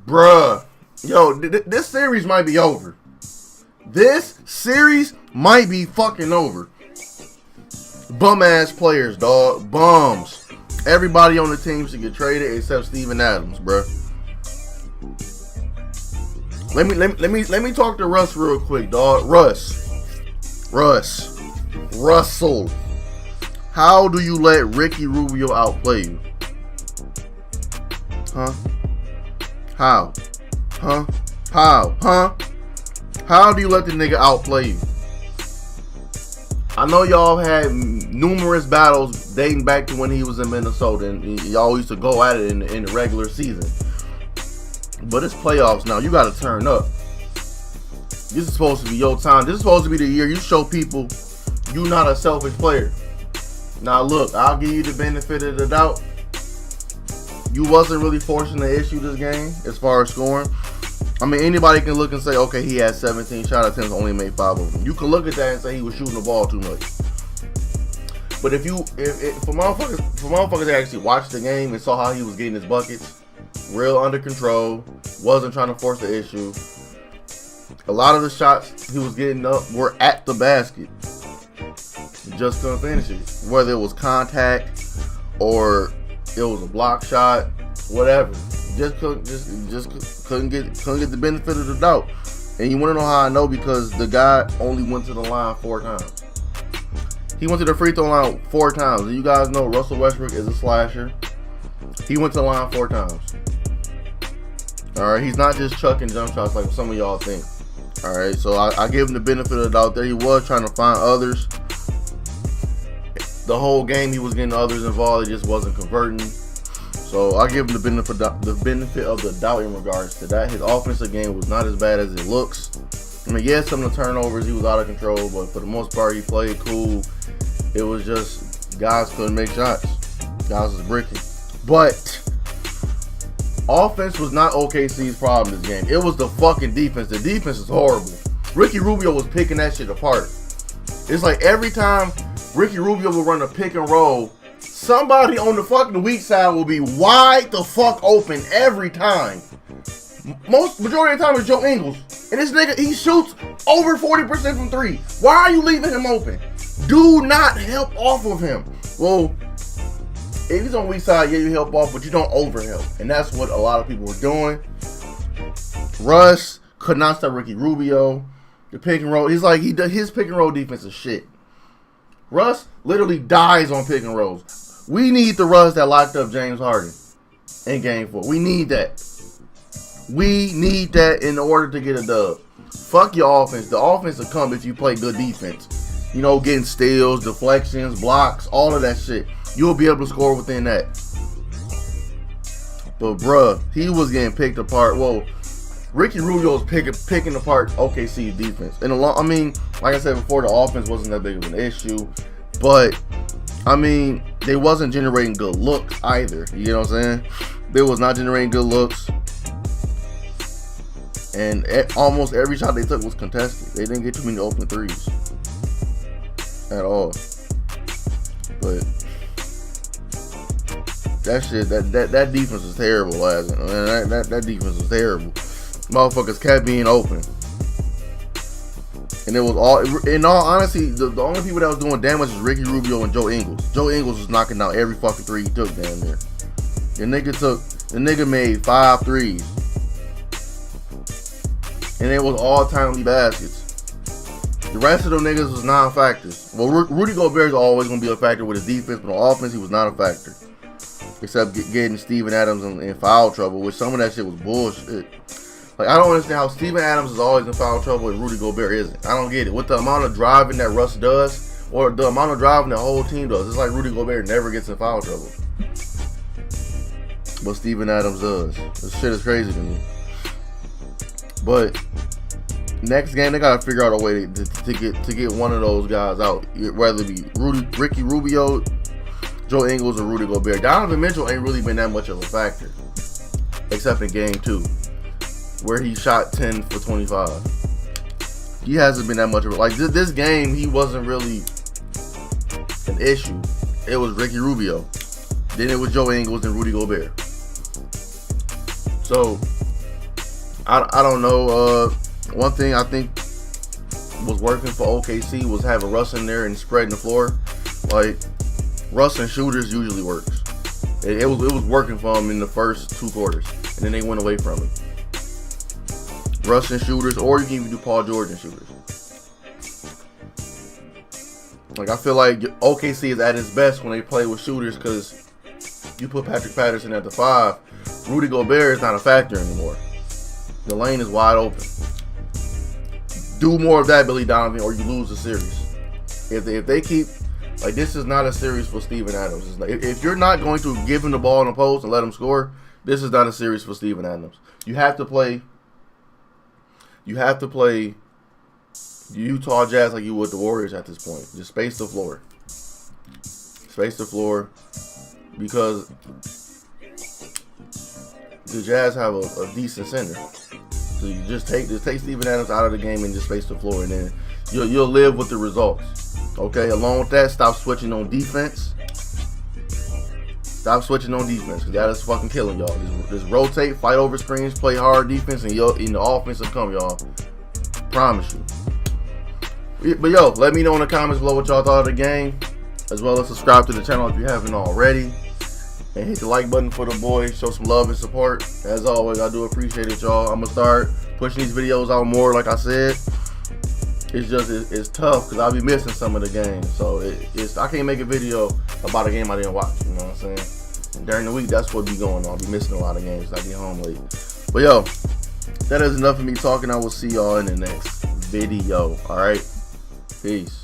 Bruh. Yo, this series might be over. This series might be fucking over. Bum ass players, dog. Bums. Everybody on the team should get traded except Steven Adams, bruh. Let me talk to Russ real quick, dog. Russell. How do you let Ricky Rubio outplay you? Huh? How? Huh? How? Huh? How do you let the nigga outplay you? I know y'all had numerous battles dating back to when he was in Minnesota, and y'all used to go at it in the regular season. But it's playoffs now. You got to turn up. This is supposed to be your time. This is supposed to be the year you show people you're not a selfish player. Now look, I'll give you the benefit of the doubt. You wasn't really forcing the issue this game as far as scoring. I mean, anybody can look and say, okay, he had 17 shot attempts, only made 5 of them. You can look at that and say he was shooting the ball too much. But if for motherfuckers that actually watched the game and saw how he was getting his buckets, real under control, wasn't trying to force the issue. A lot of the shots he was getting up were at the basket. Just couldn't finish it. Whether it was contact or it was a block shot, whatever. Just couldn't get the benefit of the doubt. And you want to know how I know? Because the guy only went to the line 4 times. He went to the free throw line 4 times. And you guys know Russell Westbrook is a slasher. He went to the line 4 times. Alright, he's not just chucking jump shots like some of y'all think. Alright, so I give him the benefit of the doubt there. He was trying to find others. The whole game he was getting others involved, it just wasn't converting. So I give him the benefit of the doubt in regards to that. His offensive game was not as bad as it looks. I mean, yeah, some of the turnovers, he was out of control, but for the most part, he played cool. It was just guys couldn't make shots. Guys was bricking. But offense was not OKC's problem this game. It was the fucking defense. The defense is horrible. Ricky Rubio was picking that shit apart. It's like every time Ricky Rubio will run a pick and roll, somebody on the fucking weak side will be wide the fuck open every time. Majority of the time it's Joe Ingles. And this nigga, he shoots over 40% from 3. Why are you leaving him open? Do not help off of him. Well, if he's on weak side, yeah, you help off, but you don't overhelp. And that's what a lot of people were doing. Russ could not stop Ricky Rubio. The pick and roll, his pick and roll defense is shit. Russ literally dies on pick and rolls. We need the Russ that locked up James Harden in Game 4. We need that. We need that in order to get a dub. Fuck your offense. The offense will come if you play good defense. You know, getting steals, deflections, blocks, all of that shit. You'll be able to score within that. But bruh, he was getting picked apart. Well, Ricky Rubio was picking apart OKC's defense. And I mean, like I said before, the offense wasn't that big of an issue. But, I mean, they wasn't generating good looks either. You know what I'm saying? They was not generating good looks. And almost every shot they took was contested. They didn't get too many open threes. At all. But that shit, that defense was terrible last night. That defense was terrible. Motherfuckers kept being open. And it was all, in all honesty, the only people that was doing damage was Ricky Rubio and Joe Ingles. Joe Ingles was knocking down every fucking 3 he took down there. The nigga made 5 threes. And it was all timely baskets. The rest of them niggas was non-factors. Well, Rudy Gobert is always going to be a factor with his defense, but on offense, he was not a factor. Except getting Steven Adams in foul trouble, which some of that shit was bullshit. Like, I don't understand how Steven Adams is always in foul trouble and Rudy Gobert isn't. I don't get it. With the amount of driving that Russ does, or the amount of driving the whole team does, it's like Rudy Gobert never gets in foul trouble. But Steven Adams does. This shit is crazy to me. But next game, they gotta figure out a way to get one of those guys out, whether it be Ricky Rubio, Joe Ingles, or Rudy Gobert. Donovan Mitchell ain't really been that much of a factor, except in Game 2, where he shot 10 for 25. He hasn't been that much of a, like this game. He wasn't really an issue. It was Ricky Rubio, then it was Joe Ingles and Rudy Gobert. So I don't know. One thing I think was working for OKC was having Russ in there and spreading the floor. Like, Russ and shooters usually works. It was working for them in the first 2 quarters, and then they went away from it. Russ and shooters, or you can even do Paul George and shooters. Like, I feel like OKC is at its best when they play with shooters, because you put Patrick Patterson at the 5, Rudy Gobert is not a factor anymore. The lane is wide open. Do more of that, Billy Donovan, or you lose the series. If they keep, like, this is not a series for Steven Adams. It's like, if you're not going to give him the ball in the post and let him score, this is not a series for Steven Adams. You have to play the Utah Jazz like you would the Warriors at this point. Just space the floor. Space the floor, because the Jazz have a decent center. So you just take Steven Adams out of the game and just space the floor, and then you'll live with the results. Okay. Along with that, stop switching on defense. Stop switching on defense, because that is fucking killing y'all. Just rotate, fight over screens, play hard defense, and the offense will come, y'all. Promise you. But yo, let me know in the comments below what y'all thought of the game, as well as subscribe to the channel if you haven't already, and hit the like button for the boy. Show some love and support. As always, I do appreciate it, y'all. I'm gonna start pushing these videos out more, like I said. It's tough because I'll be missing some of the games, so I can't make a video about a game I didn't watch. You know what I'm saying? And during the week, that's what be going on. I'll be missing a lot of games. I get home late. But yo, that is enough of me talking. I will see y'all in the next video. All right. Peace.